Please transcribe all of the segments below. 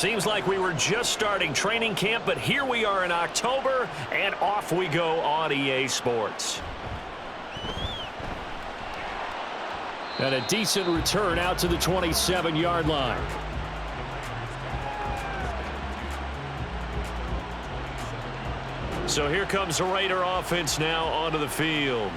Seems like we were just starting training camp, but here we are in October, and off we go on EA Sports. And a decent return out to the 27-yard line. So here comes the Raider offense now onto the field.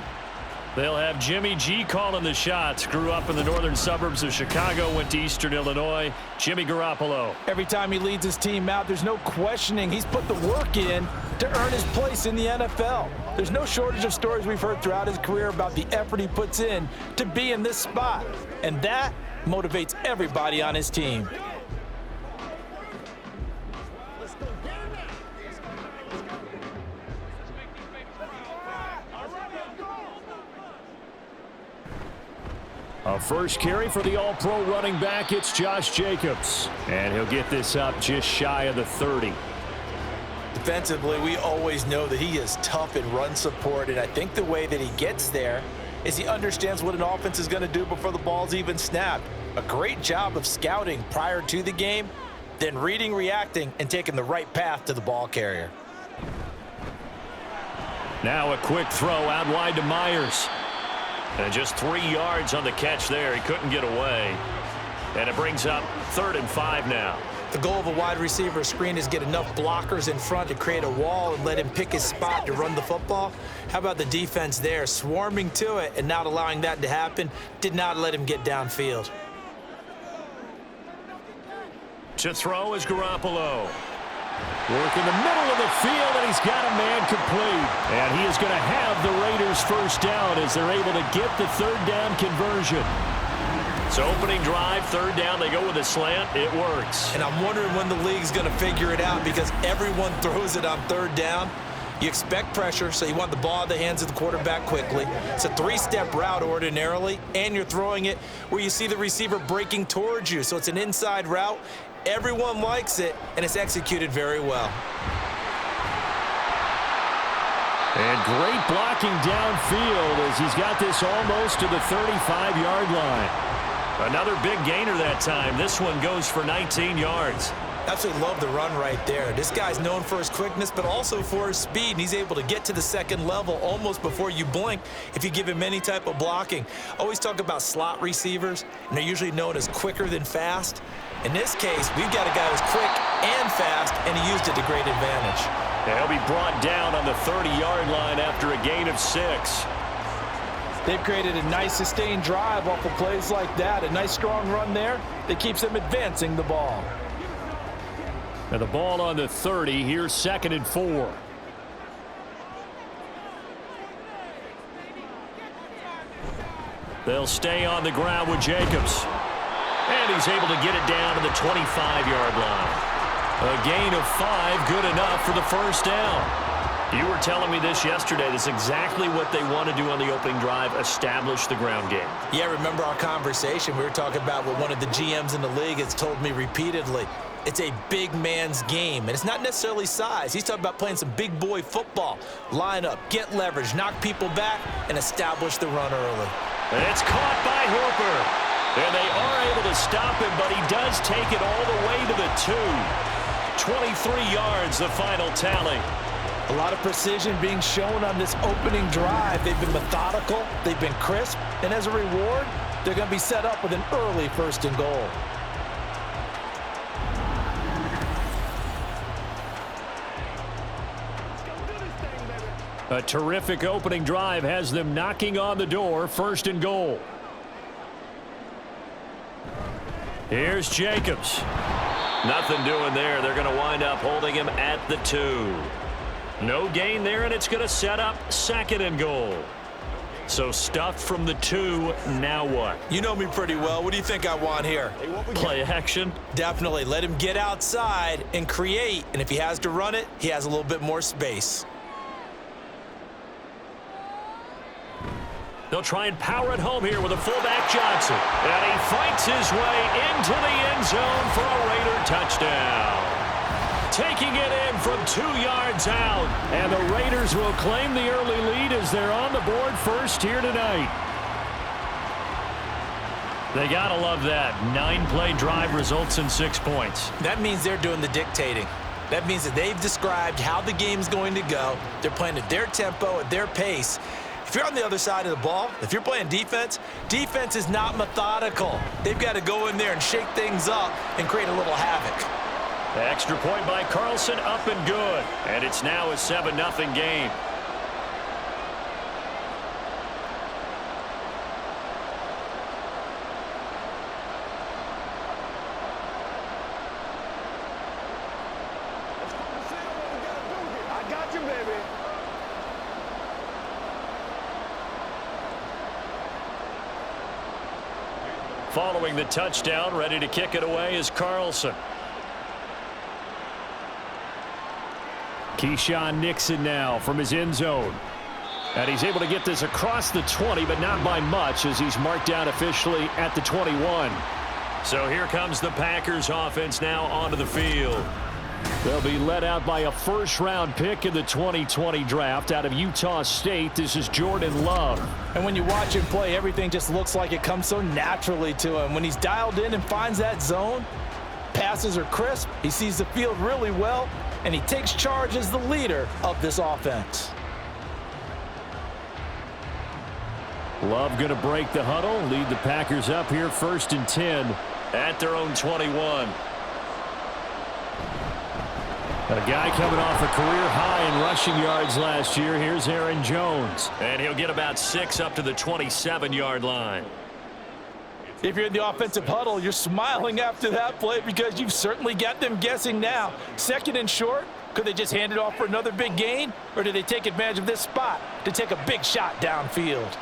They'll have Jimmy G calling the shots. Grew up in the northern suburbs of Chicago, went to Eastern Illinois. Jimmy Garoppolo. Every time he leads his team out, there's no questioning. He's put the work in to earn his place in the NFL. There's no shortage of stories we've heard throughout his career about the effort he puts in to be in this spot. And that motivates everybody on his team. A first carry for the all-pro running back. It's Josh Jacobs. And he'll get this up just shy of the 30. Defensively, we always know that he is tough in run support, and I think the way that he gets there is he understands what an offense is going to do before the ball's even snapped. A great job of scouting prior to the game, then reading, reacting, and taking the right path to the ball carrier. Now a quick throw out wide to Myers. And just 3 yards on the catch there. He couldn't get away. And it brings up 3rd and 5 now. The goal of a wide receiver screen is get enough blockers in front to create a wall and let him pick his spot to run the football. How about the defense there, swarming to it and not allowing that to happen? Did not let him get downfield. To throw is Garoppolo. Work in the middle of the field, and he's got a man complete. And he is going to have the Raiders first down as they're able to get the 3rd down conversion. So opening drive, 3rd down, they go with a slant. It works. And I'm wondering when the league's going to figure it out because everyone throws it on 3rd down. You expect pressure, so you want the ball in the hands of the quarterback quickly. It's a 3-step route ordinarily, and you're throwing it where you see the receiver breaking towards you. So it's an inside route. Everyone likes it, and it's executed very well. And great blocking downfield as he's got this almost to the 35-yard line. Another big gainer that time. This one goes for 19 yards. Absolutely love the run right there. This guy's known for his quickness, but also for his speed, and he's able to get to the 2nd level almost before you blink if you give him any type of blocking. Always talk about slot receivers, and they're usually known as quicker than fast. In this case, we've got a guy who's quick and fast, and he used it to great advantage. Yeah, he'll be brought down on the 30-yard line after a gain of 6. They've created a nice sustained drive off of plays like that. A nice strong run there that keeps them advancing the ball. And the ball on the 30. Here's 2nd and 4. They'll stay on the ground with Jacobs. And he's able to get it down to the 25-yard line. A gain of 5, good enough for the first down. You were telling me this yesterday. That's exactly what they want to do on the opening drive, establish the ground game. Yeah, remember our conversation? We were talking about what one of the GMs in the league has told me repeatedly. It's a big man's game, and it's not necessarily size. He's talking about playing some big boy football. Line up, get leverage, knock people back, and establish the run early. And it's caught by Hooper. And they are able to stop him, but he does take it all the way to the 2. 23 yards, the final tally. A lot of precision being shown on this opening drive. They've been methodical, they've been crisp, and as a reward, they're going to be set up with an early 1st and goal. A terrific opening drive has them knocking on the door, 1st and goal. Here's Jacobs. Nothing doing there. They're going to wind up holding him at the 2. No gain there, and it's going to set up 2nd and goal. So stuffed from the 2, now what? You know me pretty well. What do you think I want here? Play action? Definitely. Let him get outside and create, and if he has to run it, he has a little bit more space. They'll try and power it home here with a fullback Johnson. And he fights his way into the end zone for a Raider touchdown. Taking it in from 2 yards out. And the Raiders will claim the early lead as they're on the board first here tonight. They got to love that. 9-play drive results in 6 points. That means they're doing the dictating. That means that they've described how the game's going to go. They're playing at their tempo, at their pace. If you're on the other side of the ball, if you're playing defense, defense is not methodical. They've got to go in there and shake things up and create a little havoc. Extra point by Carlson, up and good. And it's now a 7-0 game. Following the touchdown, ready to kick it away is Carlson. Keyshawn Nixon now from his end zone. And he's able to get this across the 20, but not by much as he's marked down officially at the 21. So here comes the Packers offense now onto the field. They'll be led out by a first-round pick in the 2020 draft out of Utah State. This is Jordan Love. And when you watch him play, everything just looks like it comes so naturally to him. When he's dialed in and finds that zone, passes are crisp, he sees the field really well, and he takes charge as the leader of this offense. Love going to break the huddle, lead the Packers up here 1st and 10 at their own 21. A guy coming off a career high in rushing yards last year. Here's Aaron Jones. And he'll get about 6 up to the 27-yard line. If you're in the offensive huddle, you're smiling after that play because you've certainly got them guessing now. 2nd and short, could they just hand it off for another big gain? Or do they take advantage of this spot to take a big shot downfield?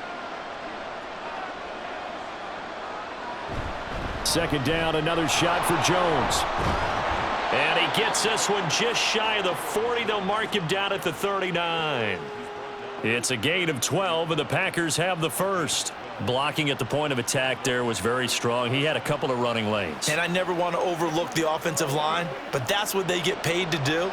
2nd down, another shot for Jones. And he gets this one just shy of the 40. They'll mark him down at the 39. It's a gain of 12, and the Packers have the first. Blocking at the point of attack there was very strong. He had a couple of running lanes. And I never want to overlook the offensive line, but that's what they get paid to do.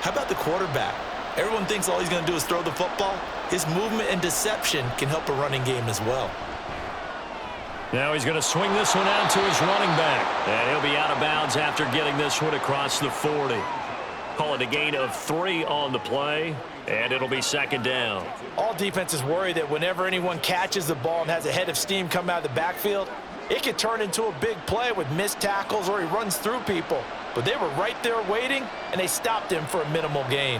How about the quarterback? Everyone thinks all he's going to do is throw the football. His movement and deception can help a running game as well. Now he's going to swing this one out to his running back. And he'll be out of bounds after getting this one across the 40. Call it a gain of 3 on the play, and it'll be 2nd down. All defenses worry that whenever anyone catches the ball and has a head of steam come out of the backfield, it could turn into a big play with missed tackles or he runs through people. But they were right there waiting, and they stopped him for a minimal gain.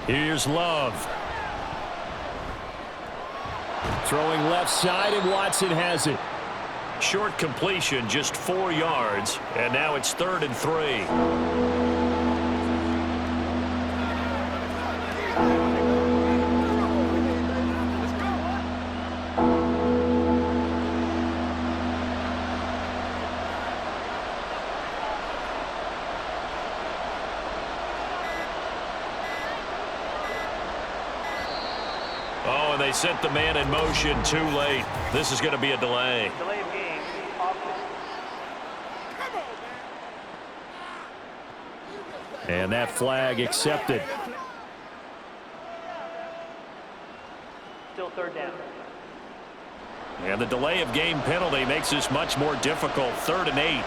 Here's Love. Throwing left side, and Watson has it. Short completion, just 4 yards, and now it's 3rd and 3. Oh, and they sent the man in motion too late. This is going to be a delay. Delay of game. And that flag accepted. Still 3rd down. And the delay of game penalty makes this much more difficult. 3rd and 8.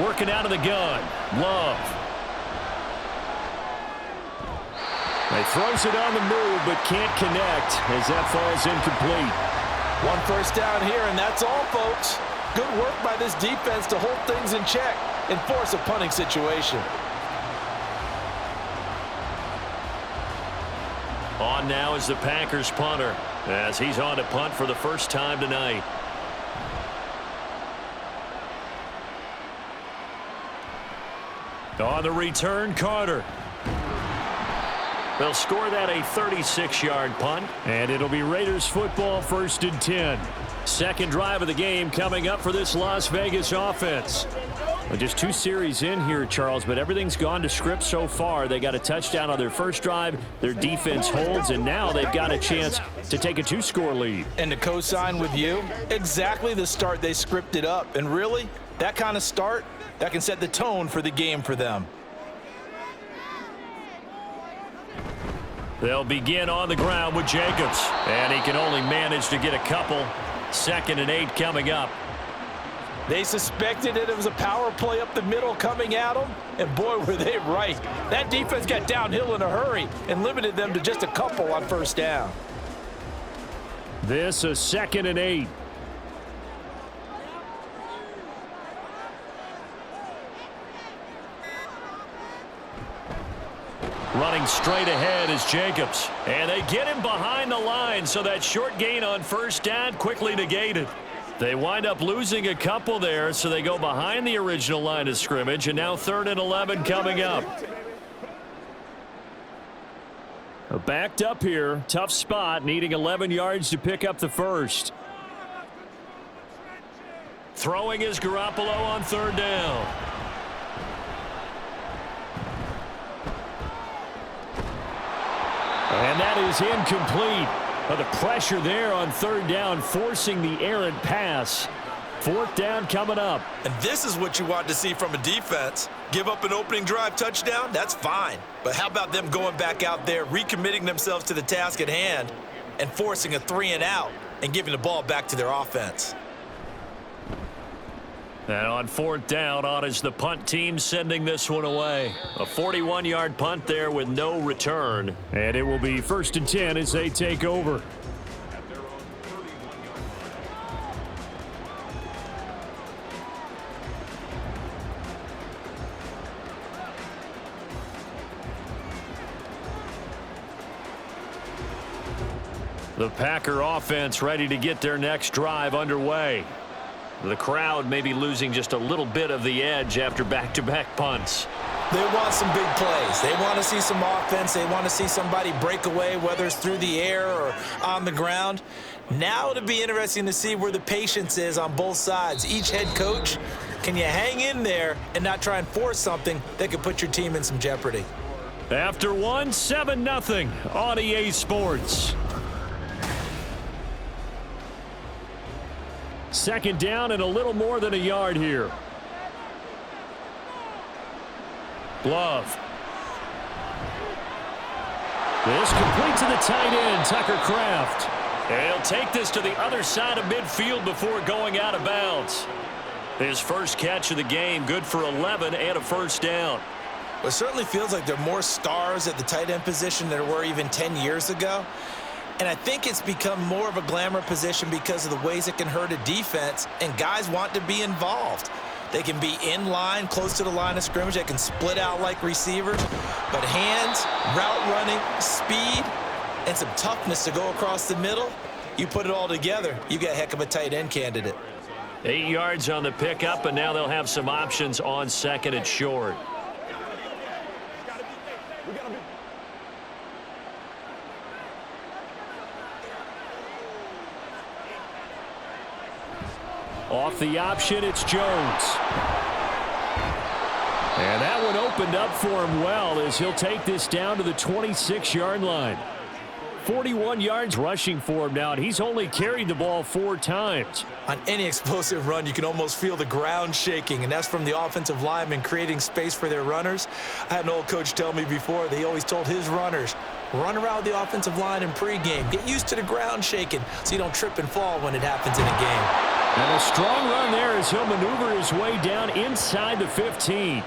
Working out of the gun. Love. He throws it on the move, but can't connect as that falls incomplete. 1 first down here, and that's all, folks. Good work by this defense to hold things in check and force a punting situation. On now is the Packers punter as he's on to punt for the first time tonight. On the return, Carter. They'll score that a 36-yard punt, and it'll be Raiders football 1st and 10. 2nd drive of the game coming up for this Las Vegas offense. Well, just 2 series in here, Charles, but everything's gone to script so far. They got a touchdown on their first drive. Their defense holds, and now they've got a chance to take a 2-score lead. And to co-sign with you, exactly the start they scripted up. And really, that kind of start, that can set the tone for the game for them. They'll begin on the ground with Jacobs. And he can only manage to get a couple. 2nd and 8 coming up. They suspected that it was a power play up the middle coming at them, and boy, were they right. That defense got downhill in a hurry and limited them to just a couple on 1st down. This is 2nd and 8. Running straight ahead is Jacobs. And they get him behind the line, so that short gain on 1st down quickly negated. They wind up losing a couple there, so they go behind the original line of scrimmage, and now 3rd and 11 coming up. Backed up here, tough spot, needing 11 yards to pick up the first. Throwing is Garoppolo on 3rd down. And that is incomplete. But the pressure there on 3rd down, forcing the errant pass. 4th down coming up. And this is what you want to see from a defense. Give up an opening drive touchdown, that's fine. But how about them going back out there, recommitting themselves to the task at hand, and forcing a 3 and out and giving the ball back to their offense. And on 4th down, on is the punt team sending this one away. A 41-yard punt there with no return. And it will be 1st and 10 as they take over. The Packer offense ready to get their next drive underway. The crowd may be losing just a little bit of the edge after back-to-back punts. They want some big plays. They want to see some offense. They want to see somebody break away, whether it's through the air or on the ground. Now it'll be interesting to see where the patience is on both sides. Each head coach, can you hang in there and not try and force something that could put your team in some jeopardy? After one, 7-0 on EA Sports. 2nd down and a little more than a yard here. Glove. This complete to the tight end, Tucker Kraft. And he'll take this to the other side of midfield before going out of bounds. His first catch of the game, good for 11 and a 1st down. Well, it certainly feels like there are more stars at the tight end position than there were even 10 years ago. And I think it's become more of a glamour position because of the ways it can hurt a defense, and guys want to be involved. They can be in line, close to the line of scrimmage. They can split out like receivers. But hands, route running, speed, and some toughness to go across the middle, you put it all together, you got a heck of a tight end candidate. 8 yards on the pickup, and now they'll have some options on 2nd and short. Off the option, it's Jones. And that one opened up for him well as he'll take this down to the 26-yard line. 41 yards rushing for him now, and he's only carried the ball 4 times. On any explosive run, you can almost feel the ground shaking, and that's from the offensive linemen creating space for their runners. I had an old coach tell me before, he always told his runners, run around the offensive line in pregame. Get used to the ground shaking so you don't trip and fall when it happens in a game. And a strong run there as he'll maneuver his way down inside the 15.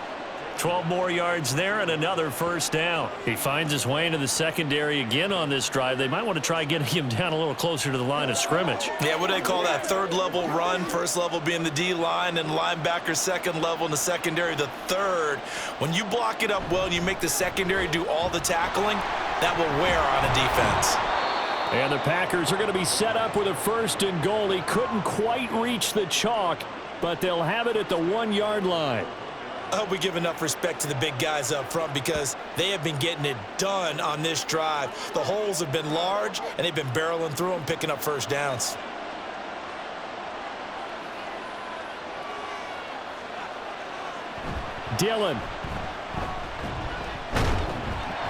12 more yards there and another 1st down. He finds his way into the secondary again on this drive. They might want to try getting him down a little closer to the line of scrimmage. Yeah, what do they call that? 3rd level run. 1st level being the D-line, and linebacker 2nd level, and the secondary the 3rd. When you block it up well and you make the secondary do all the tackling, that will wear on a defense. And the Packers are going to be set up with a 1st and goal. He couldn't quite reach the chalk, but they'll have it at the 1-yard line. I hope we give enough respect to the big guys up front because they have been getting it done on this drive. The holes have been large, and they've been barreling through them, picking up 1st downs. Dillon.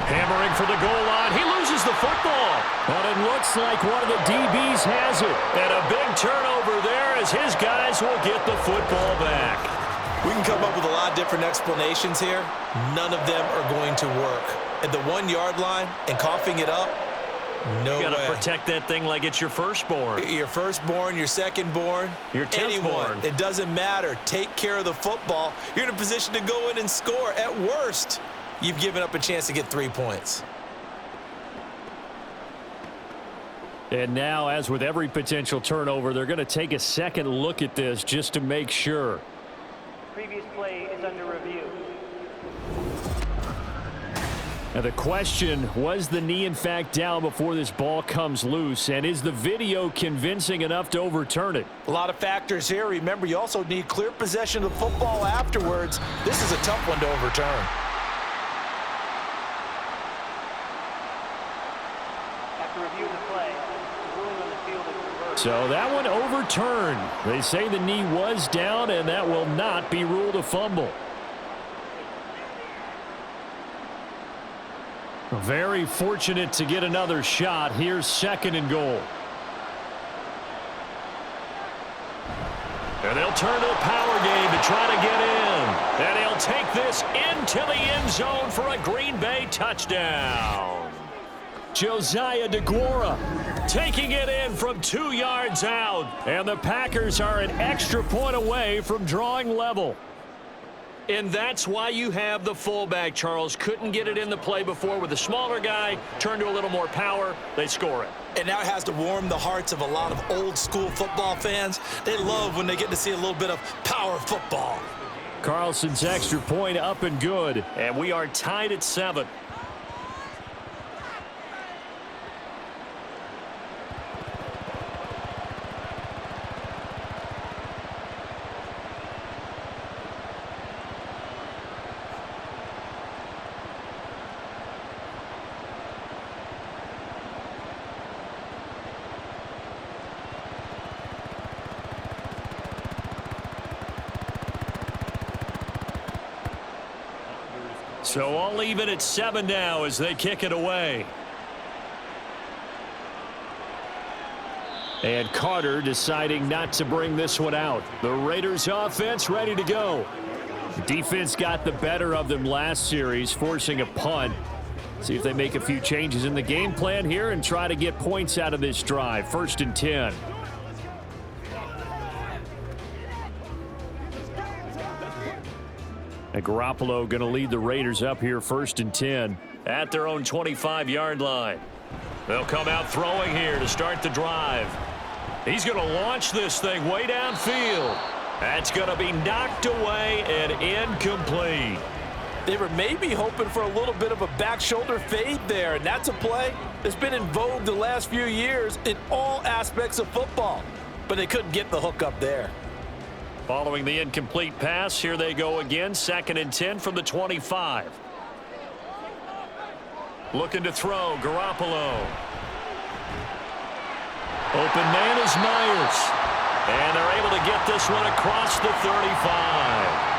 Hammering for the goal line. He loses the football. But it looks like one of the DBs has it. And a big turnover there as his guys will get the football back. We can come up with a lot of different explanations here. None of them are going to work. at the 1-yard line and coughing it up, no way. You got to protect that thing like it's your firstborn. Your firstborn, your secondborn, your anyone. It doesn't matter. Take care of the football. You're in a position to go in and score. At worst, you've given up a chance to get 3 points. And now, as with every potential turnover, they're going to take a second look at this just to make sure. Previous play is under review. Now the question, was the knee in fact down before this ball comes loose? And is the video convincing enough to overturn it? A lot of factors here. Remember, you also need clear possession of the football afterwards. This is a tough one to overturn. After reviewing the play, the ruling on the field is reversed. So that one overturned. They say the knee was down, and that will not be ruled a fumble. Very fortunate to get another shot. Here's 2nd and goal. And they'll turn to the power game to try to get in. And he'll take this into the end zone for a Green Bay touchdown. Josiah DeGuara taking it in from 2 yards out. And the Packers are an extra point away from drawing level. And that's why you have the fullback, Charles. Couldn't get it in the play before with the smaller guy. Turned to a little more power. They score it. And now it has to warm the hearts of a lot of old-school football fans. They love when they get to see a little bit of power football. Carlson's extra point up and good. And we are tied at 7. So all even at 7 now as they kick it away. And Carter deciding not to bring this one out. The Raiders offense ready to go. Defense got the better of them last series, forcing a punt. See if they make a few changes in the game plan here and try to get points out of this drive. 1st and 10. And Garoppolo going to lead the Raiders up here 1st and 10 at their own 25-yard line. They'll come out throwing here to start the drive. He's going to launch this thing way downfield. That's going to be knocked away and incomplete. They were maybe hoping for a little bit of a back shoulder fade there, and that's a play that's been in vogue the last few years in all aspects of football. But they couldn't get the hook up there. Following the incomplete pass, here they go again. 2nd and 10 from the 25. Looking to throw, Garoppolo. Open man is Myers. And they're able to get this one across the 35.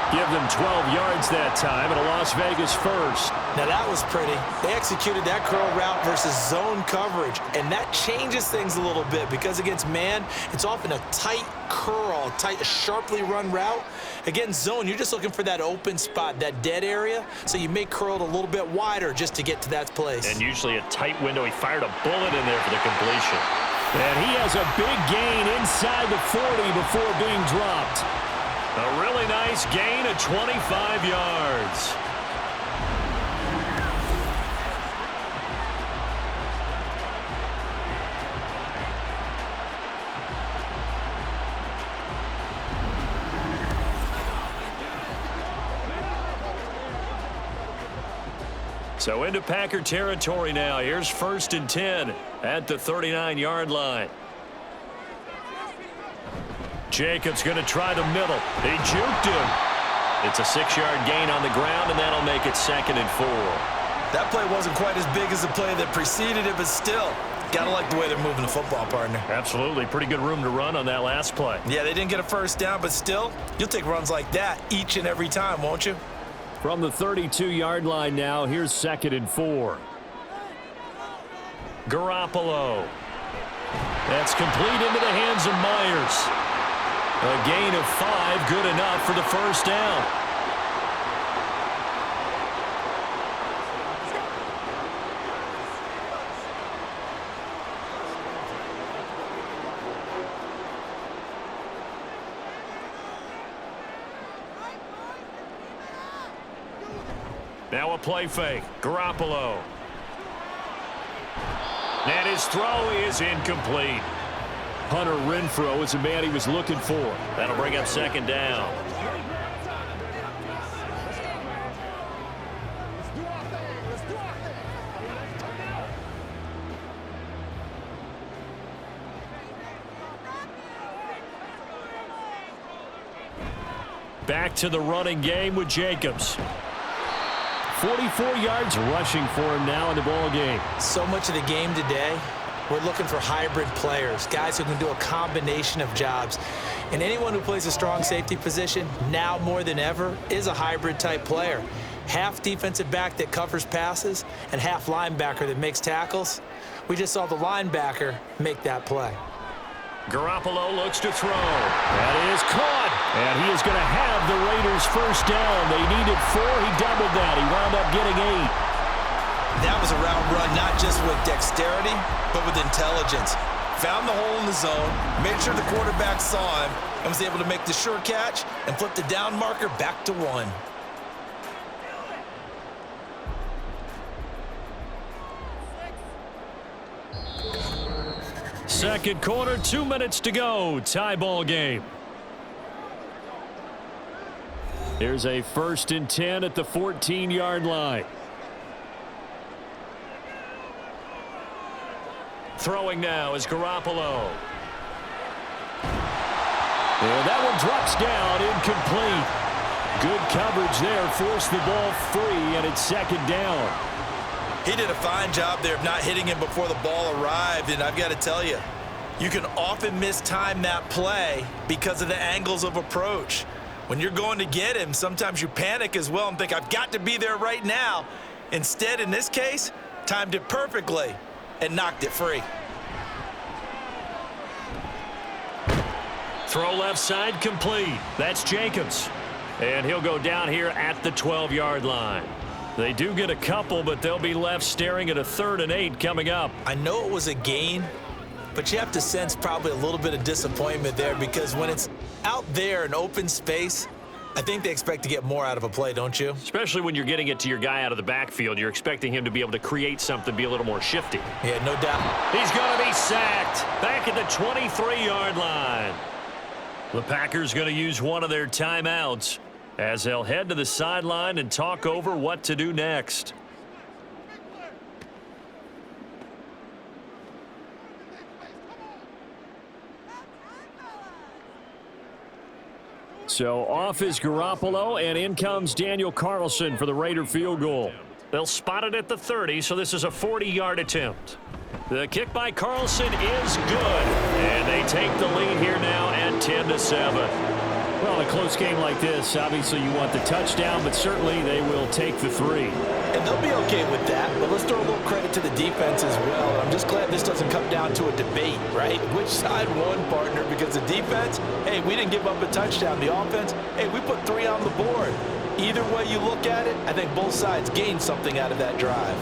Give them 12 yards that time and a Las Vegas first. Now that was pretty. They executed that curl route versus zone coverage, and that changes things a little bit because against man, it's often a tight curl, tight, sharply run route. Against zone, you're just looking for that open spot, that dead area, so you may curl it a little bit wider just to get to that place. And usually a tight window. He fired a bullet in there for the completion. And he has a big gain inside the 40 before being dropped. A really nice gain of 25 yards. So into Packer territory now. Here's 1st and 10 at the 39-yard line. Jacobs going to try the middle. He juked him. It's a 6-yard gain on the ground, and that'll make it 2nd and 4. That play wasn't quite as big as the play that preceded it, but still, gotta like the way they're moving the football, partner. Absolutely. Pretty good room to run on that last play. Yeah, they didn't get a first down, but still, you'll take runs like that each and every time, won't you? From the 32-yard line now, here's 2nd and 4. Garoppolo. That's complete into the hands of Myers. A gain of 5, good enough for the first down. Now a play fake. Garoppolo. And his throw is incomplete. Hunter Renfrow is the man he was looking for. That'll bring up second down. Back to the running game with Jacobs. 44 yards rushing for him now in the ball game. So much of the game today, we're looking for hybrid players, guys who can do a combination of jobs. And anyone who plays a strong safety position, now more than ever, is a hybrid type player. Half defensive back that covers passes and half linebacker that makes tackles. We just saw the linebacker make that play. Garoppolo looks to throw. That is caught. And he is going to have the Raiders first down. They needed 4. He doubled that. He wound up getting 8. That was a route run, not just with dexterity, but with intelligence. Found the hole in the zone, made sure the quarterback saw him, and was able to make the sure catch and flip the down marker back to 1. Second quarter, 2 minutes to go. Tie ball game. Here's a 1st and 10 at the 14-yard line. Throwing now is Garoppolo. And that one drops down, incomplete. Good coverage there, forced the ball free, and it's second down. He did a fine job there of not hitting him before the ball arrived, and I've got to tell you, you can often mistime that play because of the angles of approach. When you're going to get him, sometimes you panic as well and think, I've got to be there right now. Instead, in this case, timed it perfectly and knocked it free. Throw left side complete. That's Jacobs. And he'll go down here at the 12-yard line. They do get a couple, but they'll be left staring at a 3rd and 8 coming up. I know it was a gain, but you have to sense probably a little bit of disappointment there because when it's out there in open space, I think they expect to get more out of a play, don't you? Especially when you're getting it to your guy out of the backfield. You're expecting him to be able to create something, be a little more shifty. Yeah, no doubt. He's going to be sacked back at the 23-yard line. The Packers going to use one of their timeouts as they'll head to the sideline and talk over what to do next. So off is Garoppolo, and in comes Daniel Carlson for the Raider field goal. They'll spot it at the 30, so this is a 40-yard attempt. The kick by Carlson is good, and they take the lead here now at 10-7. Well, in a close game like this, obviously you want the touchdown, but certainly they will take the 3. And they'll be okay with that, but let's throw a little credit to the defense as well. I'm just glad this doesn't come down to a debate, right? Which side won, partner? Because the defense, hey, we didn't give up a touchdown. The offense, hey, we put 3 on the board. Either way you look at it, I think both sides gained something out of that drive.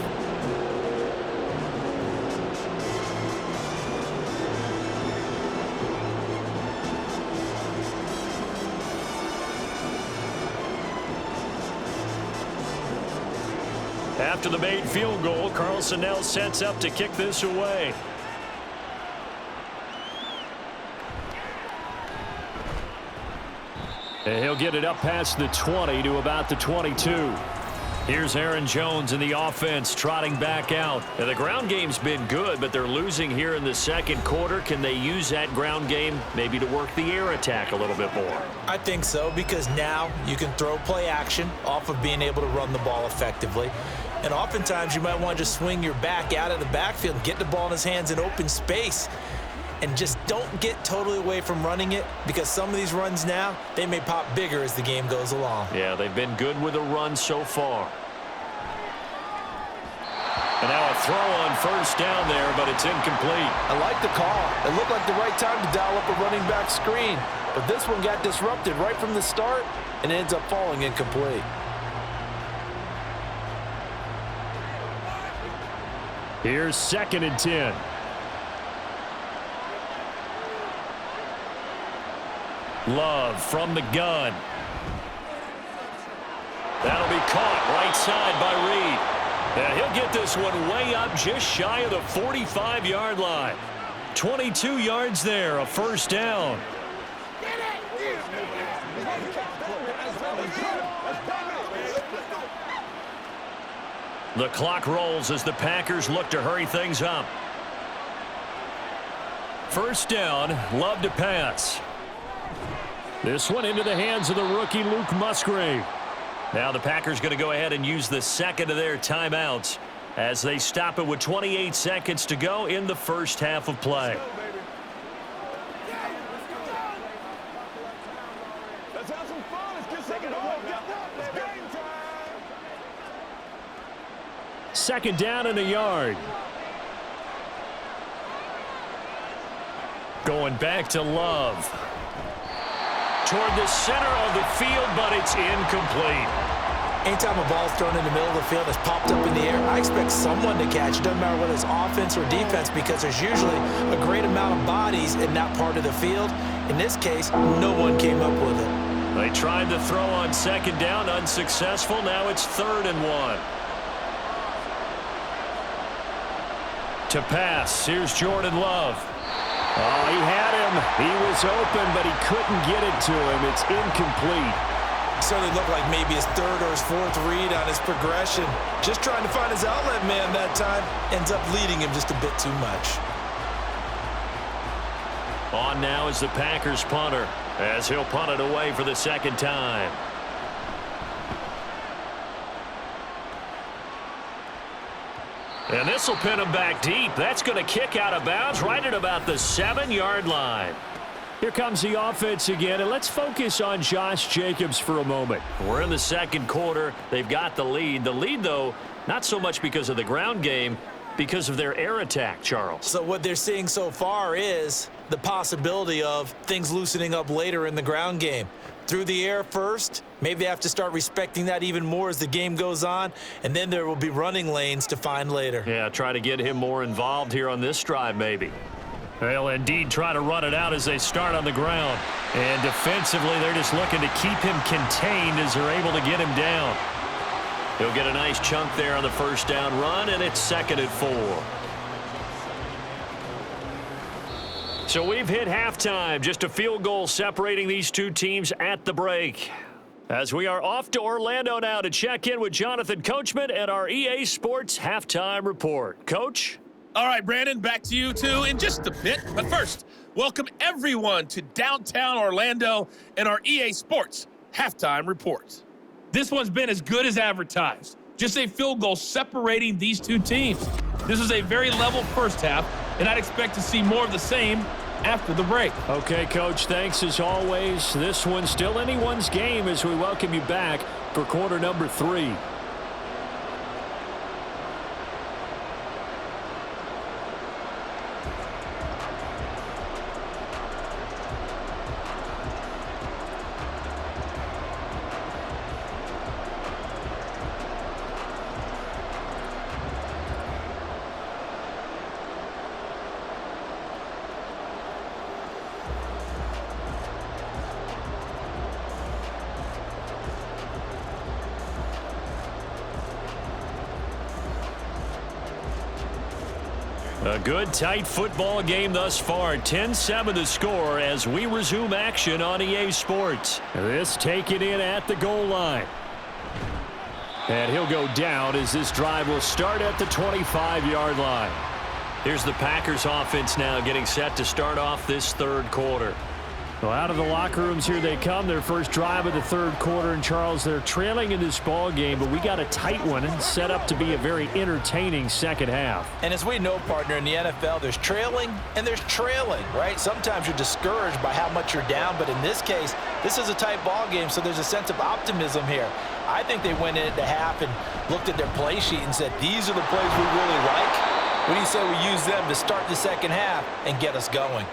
After the made field goal, Carlson now sets up to kick this away. And he'll get it up past the 20 to about the 22. Here's Aaron Jones in the offense trotting back out. Now, the ground game's been good, but they're losing here in the second quarter. Can they use that ground game maybe to work the air attack a little bit more? I think so, because now you can throw play action off of being able to run the ball effectively. And oftentimes you might want to just swing your back out of the backfield and get the ball in his hands in open space. And just don't get totally away from running it, because some of these runs now, they may pop bigger as the game goes along. Yeah, they've been good with a run so far. And now a throw on first down there, but it's incomplete. I like the call. It looked like the right time to dial up a running back screen. But this one got disrupted right from the start and ends up falling incomplete. Here's 2nd and 10. Love from the gun. That'll be caught right outside by Reed. And he'll get this one way up just shy of the 45-yard line. 22 yards there, a first down. The clock rolls as the Packers look to hurry things up. First down, Love to pass. This one into the hands of the rookie Luke Musgrave. Now the Packers going to go ahead and use the second of their timeouts as they stop it with 28 seconds to go in the first half of play. Second down and a yard. Going back to Love. Toward the center of the field, but it's incomplete. Anytime a ball's thrown in the middle of the field that's popped up in the air, I expect someone to catch. It doesn't matter whether it's offense or defense, because there's usually a great amount of bodies in that part of the field. In this case, no one came up with it. They tried to throw on second down, unsuccessful. Now it's 3rd and 1. To pass, here's Jordan Love. Oh, he had him. He was open, but he couldn't get it to him. It's incomplete. Certainly looked like maybe his 3rd or his 4th read on his progression. Just trying to find his outlet man that time. Ends up leading him just a bit too much. On now is the Packers punter, as he'll punt it away for the second time. And this will pin him back deep. That's going to kick out of bounds right at about the 7-yard line. Here comes the offense again, and let's focus on Josh Jacobs for a moment. We're in the second quarter. They've got the lead. The lead, though, not so much because of the ground game, because of their air attack, Charles. So what they're seeing so far is the possibility of things loosening up later in the ground game. Through the air first, maybe they have to start respecting that even more as the game goes on, and then there will be running lanes to find later. Yeah, try to get him more involved here on this drive maybe. They'll indeed try to run it out as they start on the ground. And defensively, they're just looking to keep him contained as they're able to get him down. He'll get a nice chunk there on the first down run, and it's 2nd and 4. So we've hit halftime, just a field goal separating these two teams at the break. As we are off to Orlando now to check in with Jonathan Coachman and our EA Sports Halftime Report. Coach? All right, Brandon, back to you two in just a bit. But first, welcome everyone to downtown Orlando and our EA Sports Halftime Report. This one's been as good as advertised. Just a field goal separating these two teams. This was a very level first half, and I'd expect to see more of the same after the break. Okay, Coach, thanks as always. This one's still anyone's game as we welcome you back for quarter number 3. A good, tight football game thus far. 10-7 the score as we resume action on EA Sports. This taken in at the goal line. And he'll go down as this drive will start at the 25-yard line. Here's the Packers offense now getting set to start off this third quarter. Well, out of the locker rooms here they come. Their first drive of the third quarter. And, Charles, they're trailing in this ball game, but we got a tight one and set up to be a very entertaining second half. And as we know, partner, in the NFL, there's trailing and there's trailing, right? Sometimes you're discouraged by how much you're down, but in this case, this is a tight ball game, so there's a sense of optimism here. I think they went into half and looked at their play sheet and said, these are the plays we really like. What do you say we use them to start the second half and get us going?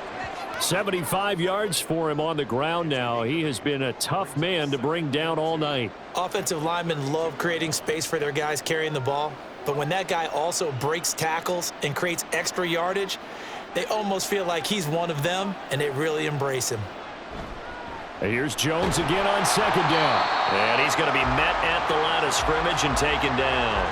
75 yards for him on the ground now. He has been a tough man to bring down all night. Offensive linemen love creating space for their guys carrying the ball, but when that guy also breaks tackles and creates extra yardage, they almost feel like he's one of them, and they really embrace him. Here's Jones again on second down. And he's going to be met at the line of scrimmage and taken down.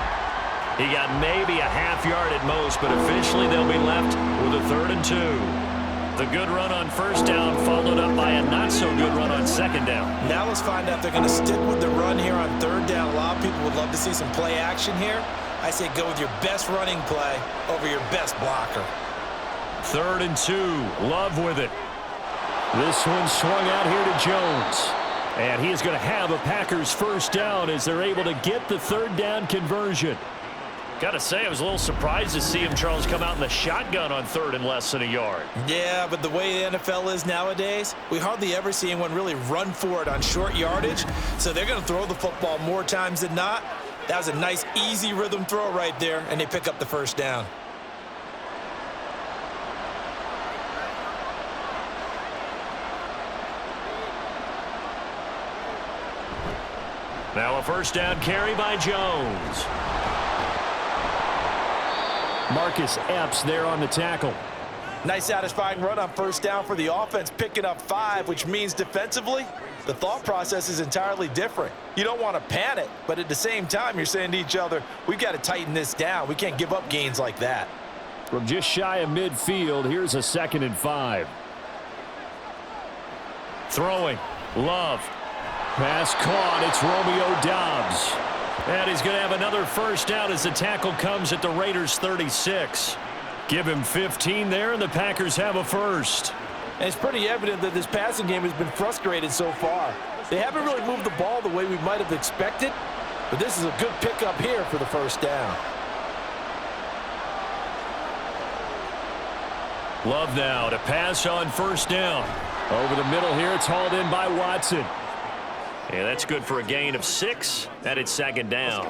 He got maybe a half yard at most, but officially they'll be left with a 3rd and 2. The good run on first down followed up by a not-so-good run on second down. Now let's find out if they're going to stick with the run here on 3rd down. A lot of people would love to see some play action here. I say go with your best running play over your best blocker. 3rd and 2. Love with it. This one swung out here to Jones. And he is going to have a Packers first down as they're able to get the 3rd down conversion. Got to say, I was a little surprised to see him, Charles, come out in the shotgun on 3rd and less than a yard. Yeah, but the way the NFL is nowadays, we hardly ever see anyone really run for it on short yardage. So they're going to throw the football more times than not. That was a nice, easy rhythm throw right there, and they pick up the first down. Now a first down carry by Jones. Marcus Epps there on the tackle. Nice satisfying run on first down for the offense, picking up 5, which means defensively, the thought process is entirely different. You don't want to panic, but at the same time, you're saying to each other, we've got to tighten this down. We can't give up gains like that. From just shy of midfield, here's a 2nd and 5. Throwing. Love. Pass caught. It's Romeo Doubs. And he's going to have another first down as the tackle comes at the Raiders' 36. Give him 15 there, and the Packers have a first. And it's pretty evident that this passing game has been frustrated so far. They haven't really moved the ball the way we might have expected, but this is a good pickup here for the first down. Love now to pass on first down. Over the middle here, it's hauled in by Watson. Yeah, that's good for a gain of 6. That is 2nd down.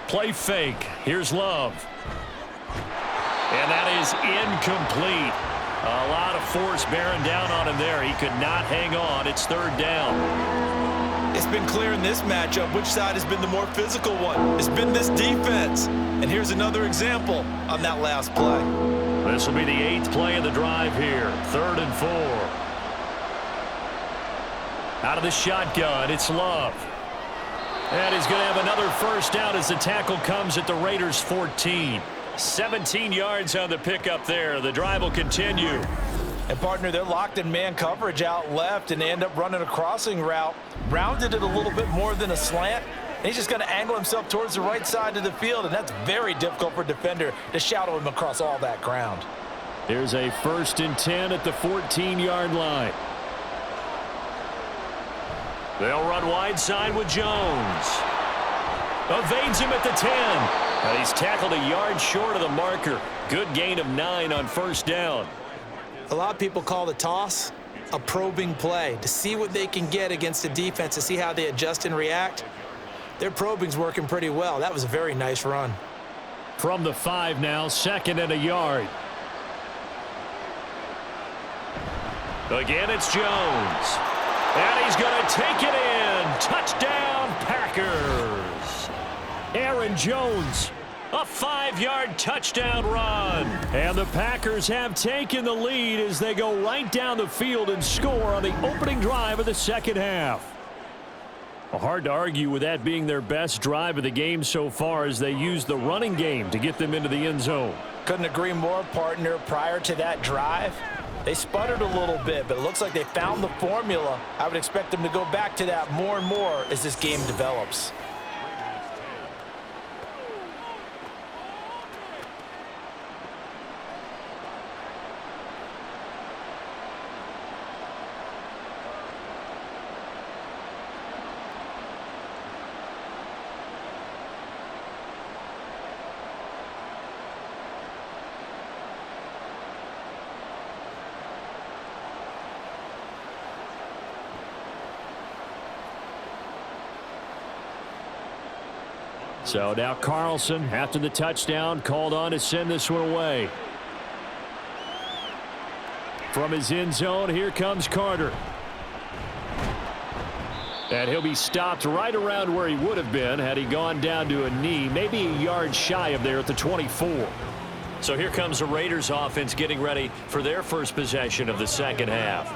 Play fake. Here's Love. And that is incomplete. A lot of force bearing down on him there. He could not hang on. It's 3rd down. It's been clear in this matchup which side has been the more physical one. It's been this defense. And here's another example on that last play. This will be the 8th play of the drive here. 3rd and 4. Out of the shotgun, it's Love. And he's going to have another first down as the tackle comes at the Raiders' 14. 17 yards on the pickup there. The drive will continue. And, partner, they're locked in man coverage out left, and they end up running a crossing route. Rounded it a little bit more than a slant. And he's just going to angle himself towards the right side of the field, and that's very difficult for a defender to shadow him across all that ground. There's a 1st and 10 at the 14-yard line. They'll run wide side with Jones. Evades him at the 10. And he's tackled a yard short of the marker. Good gain of 9 on first down. A lot of people call the toss a probing play to see what they can get against the defense, to see how they adjust and react. Their probing's working pretty well. That was a very nice run. From the 5 now, 2nd and a yard. Again, it's Jones. And he's going to take it in. Touchdown, Packers. Aaron Jones, a 5-yard touchdown run. And the Packers have taken the lead as they go right down the field and score on the opening drive of the second half. Well, hard to argue with that being their best drive of the game so far as they use the running game to get them into the end zone. Couldn't agree more, partner. Prior to that drive, they sputtered a little bit, but it looks like they found the formula. I would expect them to go back to that more and more as this game develops. So now Carlson, after the touchdown, called on to send this one away. From his end zone, here comes Carter. And he'll be stopped right around where he would have been had he gone down to a knee, maybe a yard shy of there at the 24. So here comes the Raiders offense getting ready for their first possession of the second half.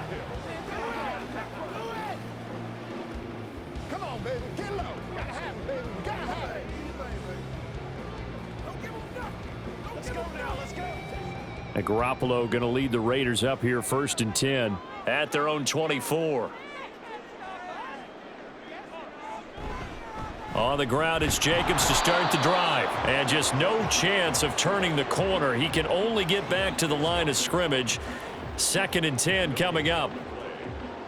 Come on, baby. Get low. Gotta have it, baby. We gotta have it. Let's go now. Let's go. And Garoppolo going to lead the Raiders up here 1st and 10. At their own 24. On the ground, it's Jacobs to start the drive. And just no chance of turning the corner. He can only get back to the line of scrimmage. 2nd and 10 coming up.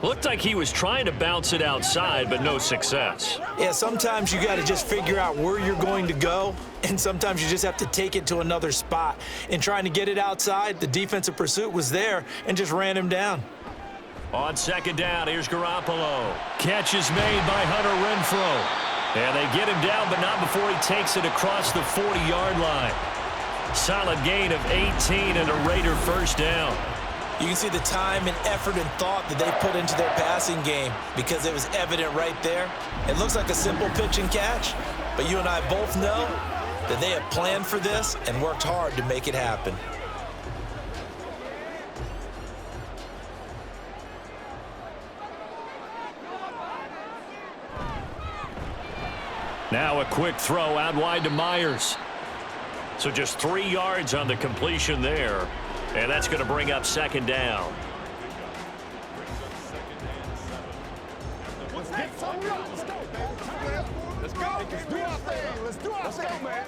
Looked like he was trying to bounce it outside, but no success. Yeah, sometimes you got to just figure out where you're going to go, and sometimes you just have to take it to another spot. In trying to get it outside, the defensive pursuit was there and just ran him down. On 2nd down, here's Garoppolo. Catch is made by Hunter Renfrow. And they get him down, but not before he takes it across the 40-yard line. Solid gain of 18 and a Raider first down. You can see the time and effort and thought that they put into their passing game because it was evident right there. It looks like a simple pitch and catch, but you and I both know that they have planned for this and worked hard to make it happen. Now a quick throw out wide to Myers. So just 3 yards on the completion there. And that's going to bring up 2nd down. Let's get some run. Let's go, baby. Let's go. Let's do our thing. Let's do our thing, man.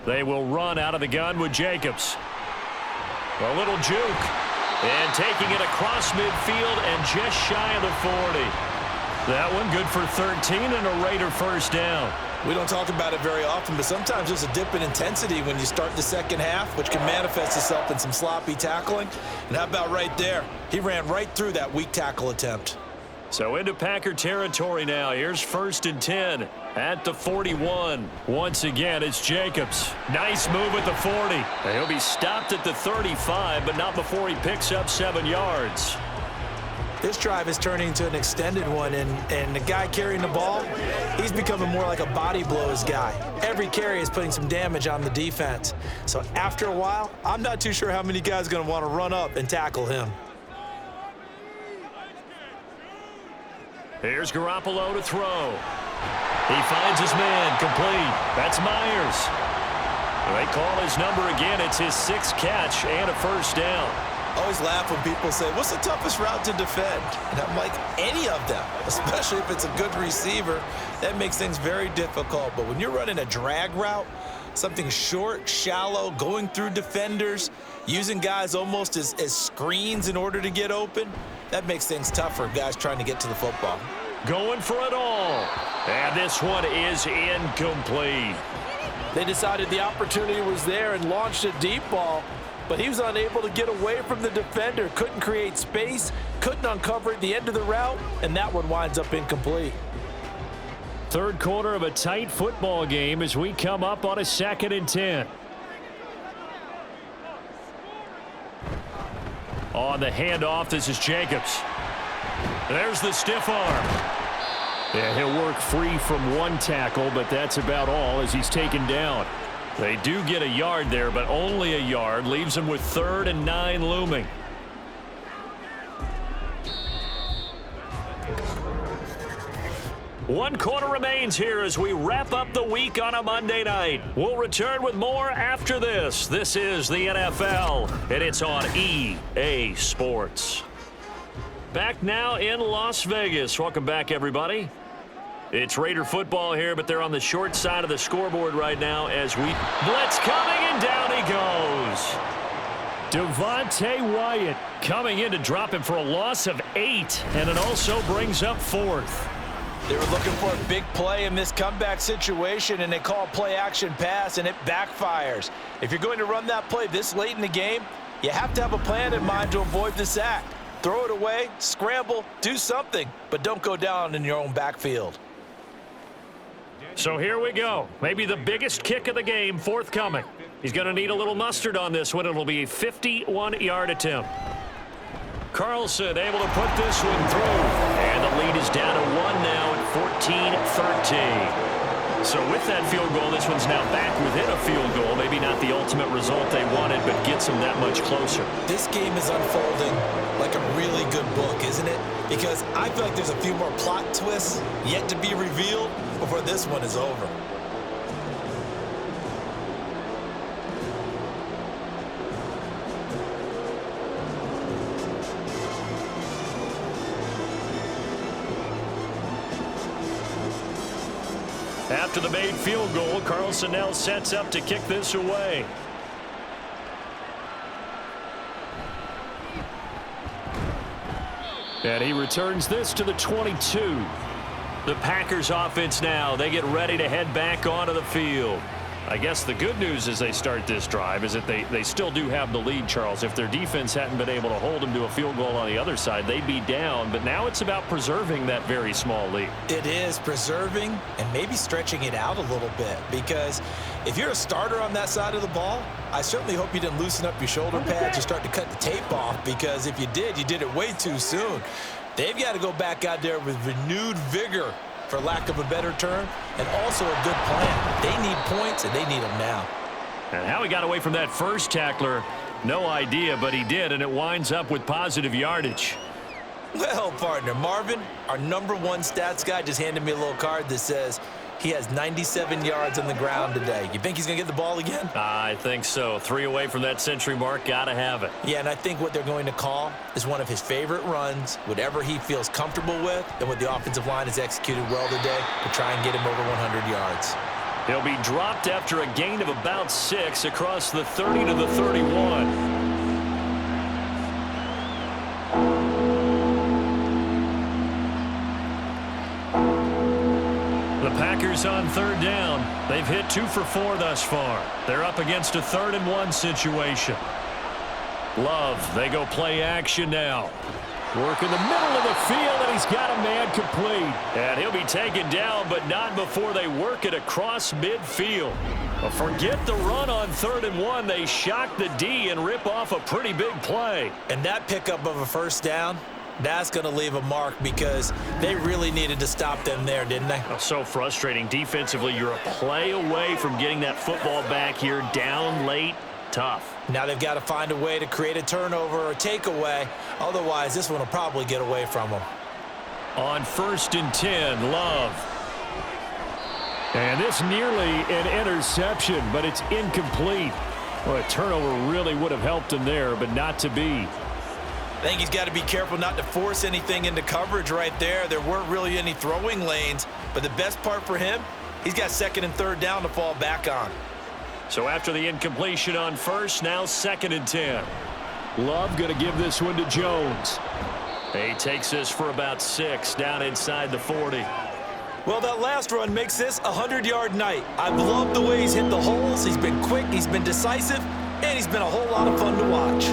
They will run out of the gun with Jacobs. A little juke. And taking it across midfield and just shy of the 40. That one good for 13 and a Raider first down. We don't talk about it very often, but sometimes there's a dip in intensity when you start the second half, which can manifest itself in some sloppy tackling. And how about right there? He ran right through that weak tackle attempt. So into Packer territory now. Here's 1st and 10 at the 41. Once again, it's Jacobs. Nice move at the 40. And he'll be stopped at the 35, but not before he picks up 7 yards. This drive is turning into an extended one, and the guy carrying the ball, he's becoming more like a body blows guy. Every carry is putting some damage on the defense. So after a while, I'm not too sure how many guys are going to want to run up and tackle him. Here's Garoppolo to throw. He finds his man, complete. That's Myers. They call his number again. It's his 6th catch and a first down. I always laugh when people say, what's the toughest route to defend? And I'm like, any of them, especially if it's a good receiver. That makes things very difficult. But when you're running a drag route, something short, shallow, going through defenders, using guys almost as screens in order to get open, that makes things tough for guys trying to get to the football. Going for it all. And this one is incomplete. They decided the opportunity was there and launched a deep ball, but he was unable to get away from the defender, couldn't create space, couldn't uncover at the end of the route, and that one winds up incomplete. 3rd quarter of a tight football game as we come up on a 2nd and 10. On the handoff, this is Jacobs. There's the stiff arm. Yeah, he'll work free from one tackle, but that's about all as he's taken down. They do get a yard there, but only a yard. Leaves them with 3rd and 9 looming. One quarter remains here as we wrap up the week on a Monday night. We'll return with more after this. This is the NFL, and it's on EA Sports. Back now in Las Vegas. Welcome back, everybody. It's Raider football here, but they're on the short side of the scoreboard right now as we blitz coming, and down he goes. Devontae Wyatt coming in to drop him for a loss of 8, and it also brings up 4th. They were looking for a big play in this comeback situation, and they call play-action pass, and it backfires. If you're going to run that play this late in the game, you have to have a plan in mind to avoid the sack. Throw it away, scramble, do something, but don't go down in your own backfield. So here we go. Maybe the biggest kick of the game forthcoming. He's going to need a little mustard on this one. It'll be a 51-yard attempt. Carlson able to put this one through. And the lead is down to 1 now at 14-13. So with that field goal, this one's now back within a field goal. Maybe not the ultimate result they wanted, but gets them that much closer. This game is unfolding like a really good book, isn't it? Because I feel like there's a few more plot twists yet to be revealed before this one is over. After the made field goal, Carlson now sets up to kick this away. And he returns this to the 22. The Packers offense now, they get ready to head back onto the field. I guess the good news as they start this drive is that they still do have the lead, Charles. If their defense hadn't been able to hold them to a field goal on the other side, they'd be down. But now it's about preserving that very small lead. It is preserving and maybe stretching it out a little bit, because if you're a starter on that side of the ball, I certainly hope you didn't loosen up your shoulder pads or start to cut the tape off, because if you did it way too soon. They've got to go back out there with renewed vigor, for lack of a better term, and also a good plan. They need points, and they need them now. And how he got away from that first tackler, no idea, but he did, and it winds up with positive yardage. Well, partner, Marvin, our #1 stats guy, just handed me a little card that says he has 97 yards on the ground today. You think he's going to get the ball again? I think so. 3 away from that century mark. Got to have it. Yeah, and I think what they're going to call is one of his favorite runs, whatever he feels comfortable with, and what the offensive line has executed well today to try and get him over 100 yards. He'll be dropped after a gain of about 6 across the 30 to the 31. The Packers on 3rd down. They've hit 2 for 4 thus far. They're up against a 3rd and 1 situation. Love, they go play action now. Work in the middle of the field, and he's got a man complete. And he'll be taken down, but not before they work it across midfield. But forget the run on 3rd and 1. They shock the D and rip off a pretty big play. And that pickup of a 1st down, that's going to leave a mark, because they really needed to stop them there, didn't they? Oh, so frustrating. Defensively, you're a play away from getting that football back here. Down late, tough. Now they've got to find a way to create a turnover or takeaway. Otherwise, this one will probably get away from them. On 1st and 10, Love. And this nearly an interception, but it's incomplete. Well, a turnover really would have helped him there, but not to be. I think he's got to be careful not to force anything into coverage right there. There weren't really any throwing lanes, but the best part for him, he's got 2nd and 3rd down to fall back on. So after the incompletion on 1st, now 2nd and 10. Love going to give this one to Jones. He takes this for about 6 down inside the 40. Well, that last run makes this a 100-yard night. I've loved the way he's hit the holes. He's been quick, he's been decisive, and he's been a whole lot of fun to watch.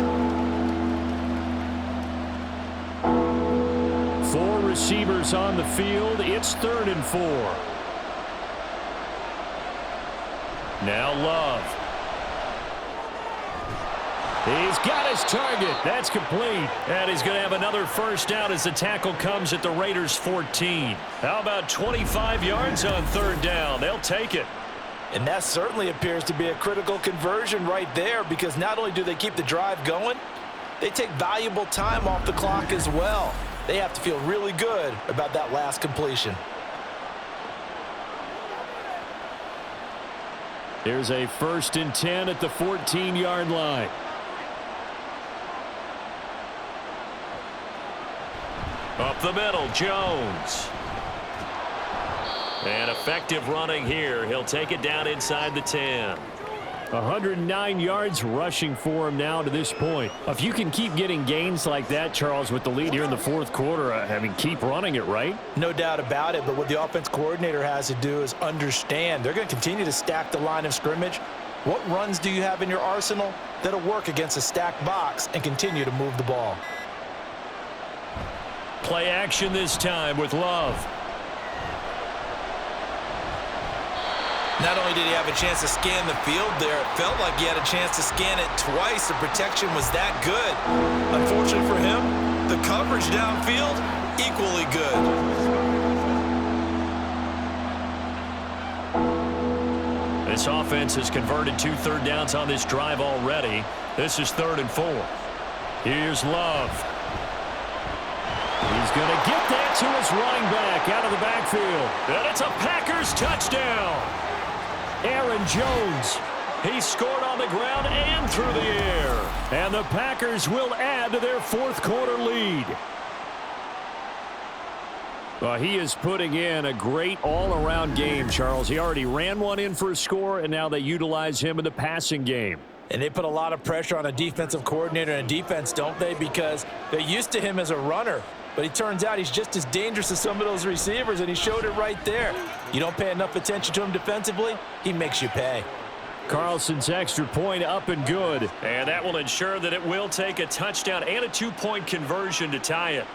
4 receivers on the field. It's 3rd and 4. Now Love. He's got his target. That's complete. And he's going to have another 1st down as the tackle comes at the Raiders' 14. How about 25 yards on 3rd down? They'll take it. And that certainly appears to be a critical conversion right there, because not only do they keep the drive going, they take valuable time off the clock as well. They have to feel really good about that last completion. Here's a 1st and 10 at the 14-yard line. Up the middle, Jones. And effective running here. He'll take it down inside the 10. 109 yards rushing for him now to this point. If you can keep getting gains like that, Charles, with the lead here in the 4th quarter, I mean, keep running it, right? No doubt about it, but what the offense coordinator has to do is understand they're going to continue to stack the line of scrimmage. What runs do you have in your arsenal that'll work against a stacked box and continue to move the ball? Play action this time with Love. Not only did he have a chance to scan the field there, it felt like he had a chance to scan it twice. The protection was that good. Unfortunately for him, the coverage downfield, equally good. This offense has converted 2 third downs on this drive already. This is 3rd and 4. Here's Love. He's going to get that to his running back out of the backfield. And it's a Packers touchdown. Aaron Jones. He scored on the ground and through the air. And the Packers will add to their 4th quarter lead. Well, he is putting in a great all-around game, Charles. He already ran one in for a score, and now they utilize him in the passing game. And they put a lot of pressure on a defensive coordinator and defense, don't they? Because they're used to him as a runner. But it turns out he's just as dangerous as some of those receivers, and he showed it right there. You don't pay enough attention to him defensively, he makes you pay. Carlson's extra point up and good. And that will ensure that it will take a touchdown and a 2-point conversion to tie it.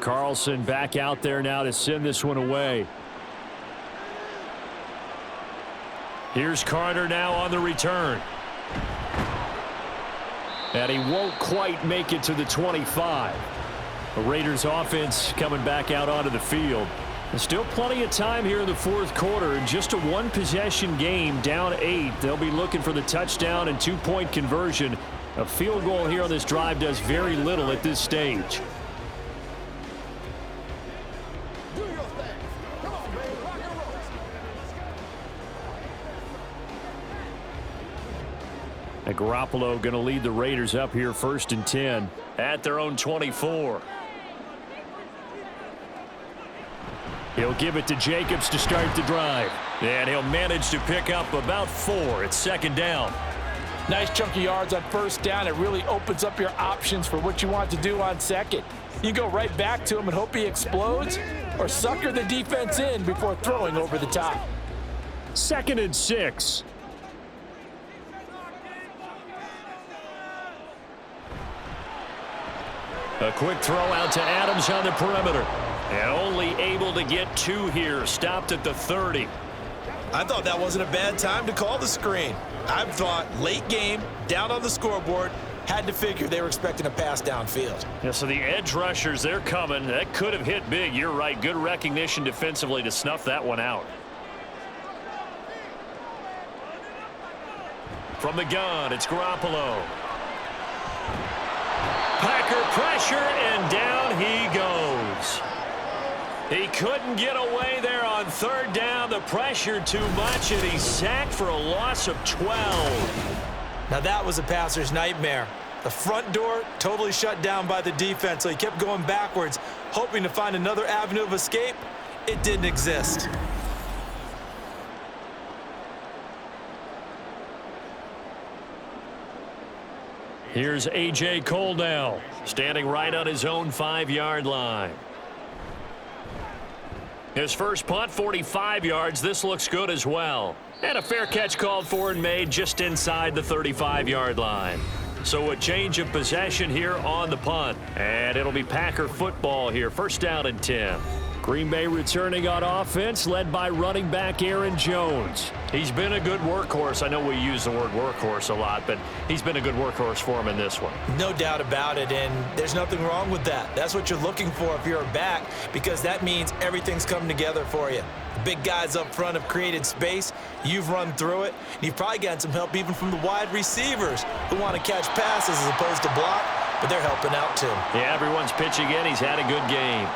Carlson back out there now to send this one away. Here's Carter now on the return. And he won't quite make it to the 25. The Raiders offense coming back out onto the field. There's still plenty of time here in the 4th quarter. And just a 1-possession game, down 8. They'll be looking for the touchdown and 2-point conversion. A field goal here on this drive does very little at this stage. And Garoppolo going to lead the Raiders up here 1st and 10 at their own 24. He'll give it to Jacobs to start the drive. And he'll manage to pick up about 4. It's 2nd down. Nice chunk of yards on 1st down. It really opens up your options for what you want to do on 2nd. You go right back to him and hope he explodes, or sucker the defense in before throwing over the top. 2nd and 6. A quick throw out to Adams on the perimeter. And only able to get 2 here. Stopped at the 30. I thought that wasn't a bad time to call the screen. I thought late game, down on the scoreboard, had to figure they were expecting a pass downfield. Yeah, so the edge rushers, they're coming. That could have hit big. You're right. Good recognition defensively to snuff that one out. From the gun, it's Garoppolo. Packer pressure, and down he goes. He couldn't get away there on 3rd down. The pressure too much, and he's sacked for a loss of 12. Now that was a passer's nightmare. The front door totally shut down by the defense, so he kept going backwards, hoping to find another avenue of escape. It didn't exist. Here's A.J. Cole now, standing right on his own 5-yard line. His first punt, 45 yards. This looks good as well. And a fair catch called for and made just inside the 35-yard line. So a change of possession here on the punt. And it'll be Packer football here. 1st down and 10. Green Bay returning on offense, led by running back Aaron Jones. He's been a good workhorse. I know we use the word workhorse a lot, but he's been a good workhorse for him in this one. No doubt about it, and there's nothing wrong with that. That's what you're looking for if you're a back, because that means everything's come together for you. The big guys up front have created space. You've run through it. And you've probably gotten some help even from the wide receivers who want to catch passes as opposed to block, but they're helping out too. Yeah, everyone's pitching in. He's had a good game.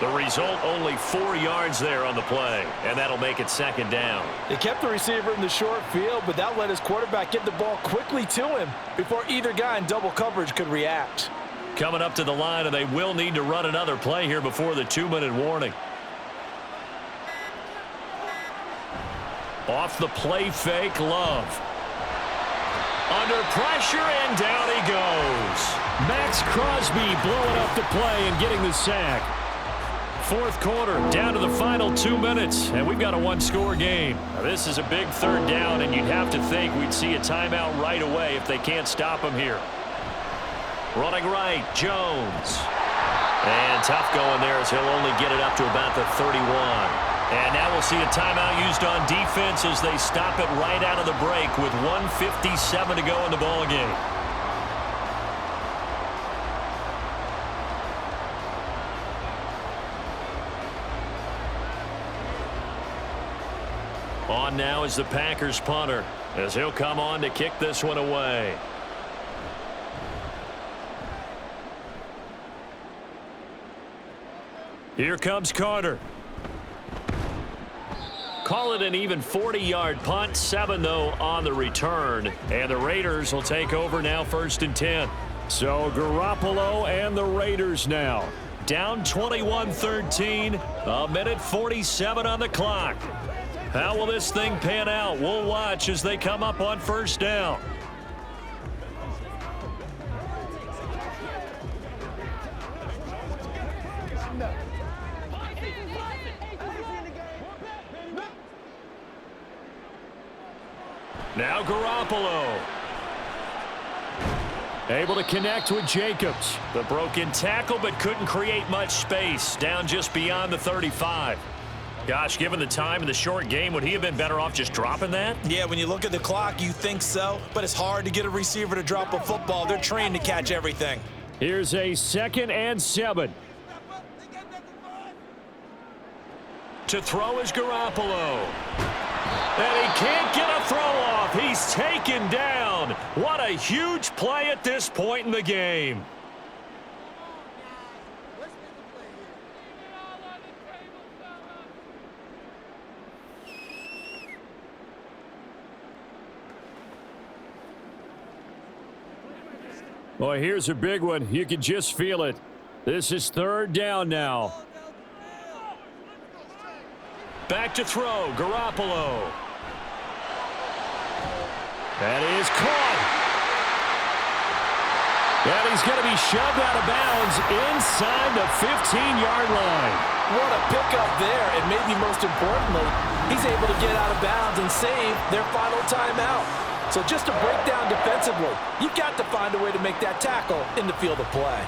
The result, only 4 yards there on the play, and that'll make it 2nd down. They kept the receiver in the short field, but that let his quarterback get the ball quickly to him before either guy in double coverage could react. Coming up to the line, and they will need to run another play here before the 2-minute warning. Off the play fake, Love. Under pressure, and down he goes. Max Crosby blowing up the play and getting the sack. fourth quarter, down to the final 2 minutes, and we've got a one-score game. Now, this is a big third down, and you'd have to think we'd see a timeout right away if they can't stop him here. Running right, Jones. And tough going there as he'll only get it up to about the 31. And now we'll see a timeout used on defense as they stop it right out of the break with 1:57 to go in the ball game. On now is the Packers punter as he'll come on to kick this one away. Here comes Carter. Call it an even 40-yard punt, 7 though on the return. And the Raiders will take over now, 1st and 10. So Garoppolo and the Raiders now. Down 21-13, a minute 47 on the clock. How will this thing pan out? We'll watch as they come up on 1st down. Now Garoppolo. Able to connect with Jacobs. The broken tackle, but couldn't create much space. Down just beyond the 35. Gosh, given the time in the short game, would he have been better off just dropping that? Yeah, when you look at the clock, you think so. But it's hard to get a receiver to drop a football. They're trained to catch everything. Here's a 2nd and 7. To throw is Garoppolo. And he can't get a throw off. He's taken down. What a huge play at this point in the game. Boy, here's a big one. You can just feel it. This is 3rd down now. Back to throw, Garoppolo. That is caught. And he's going to be shoved out of bounds inside the 15-yard line. What a pickup there, and maybe most importantly, he's able to get out of bounds and save their final timeout. So just to break down defensively, you've got to find a way to make that tackle in the field of play.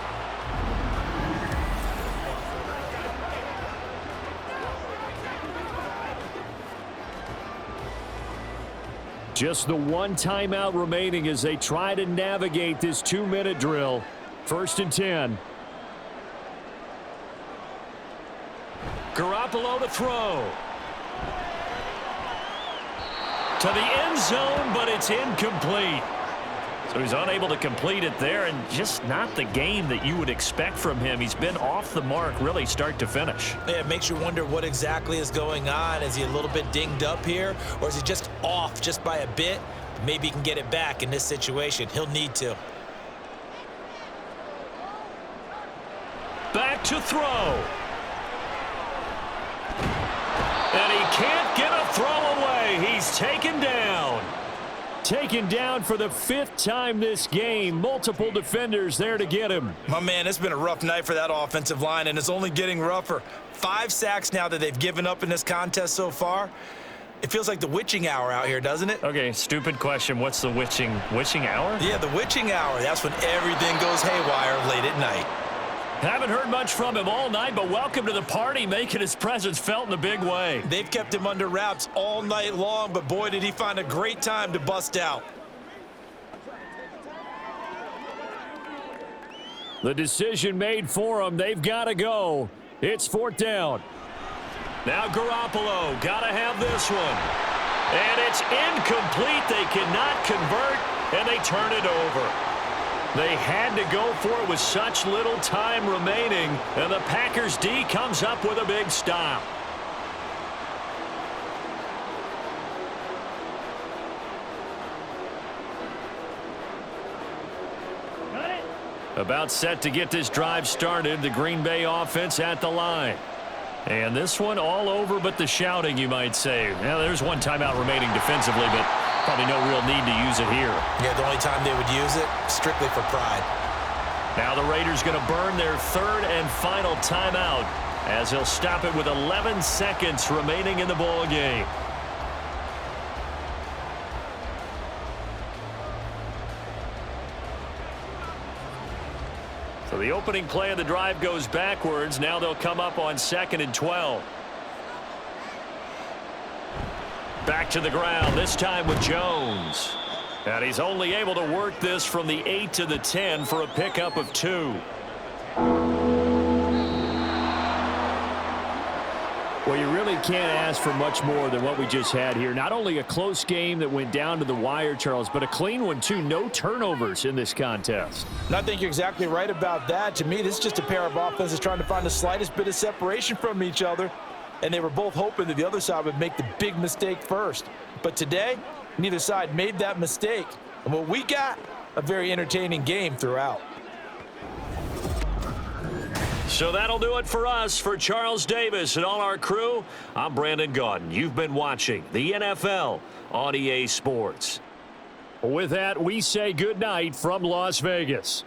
Just the one timeout remaining as they try to navigate this 2-minute drill. 1st and 10. Garoppolo to throw. To the end zone, but it's incomplete. So he's unable to complete it there, and just not the game that you would expect from him. He's been off the mark really start to finish. Yeah, it makes you wonder what exactly is going on. Is he a little bit dinged up here, or is he just off just by a bit? Maybe he can get it back in this situation. He'll need to. Back to throw. And he can't get a throw away. He's taken down. Taken down for the 5th time this game. Multiple defenders there to get him. My man, it's been a rough night for that offensive line, and it's only getting rougher. 5 sacks now that they've given up in this contest so far. It feels like the witching hour out here, doesn't it? Okay, stupid question. What's the witching hour? Yeah, the witching hour. That's when everything goes haywire late at night. Haven't heard much from him all night, but welcome to the party, making his presence felt in a big way. They've kept him under wraps all night long, but boy, did he find a great time to bust out. The decision made for him. They've got to go. It's 4th down. Now Garoppolo, got to have this one. And it's incomplete. They cannot convert, and they turn it over. They had to go for it with such little time remaining, and the Packers D comes up with a big stop. About set to get this drive started, the Green Bay offense at the line. And this one all over but the shouting, you might say. Now, there's one timeout remaining defensively, but probably no real need to use it here. Yeah, the only time they would use it, strictly for pride. Now the Raiders going to burn their 3rd and final timeout. as he'll stop it with 11 seconds remaining in the ball game. So the opening play of the drive goes backwards. Now they'll come up on 2nd and 12. Back to the ground, this time with Jones. And he's only able to work this from the 8 to the 10 for a pickup of 2. Well, you really can't ask for much more than what we just had here. Not only a close game that went down to the wire, Charles, but a clean one, too. No turnovers in this contest. And I think you're exactly right about that. To me, this is just a pair of offenses trying to find the slightest bit of separation from each other. And they were both hoping that the other side would make the big mistake first. But today, neither side made that mistake. And what we got, a very entertaining game throughout. So that'll do it for us. For Charles Davis and all our crew, I'm Brandon Gaudin. You've been watching the NFL on EA Sports. With that, we say good night from Las Vegas.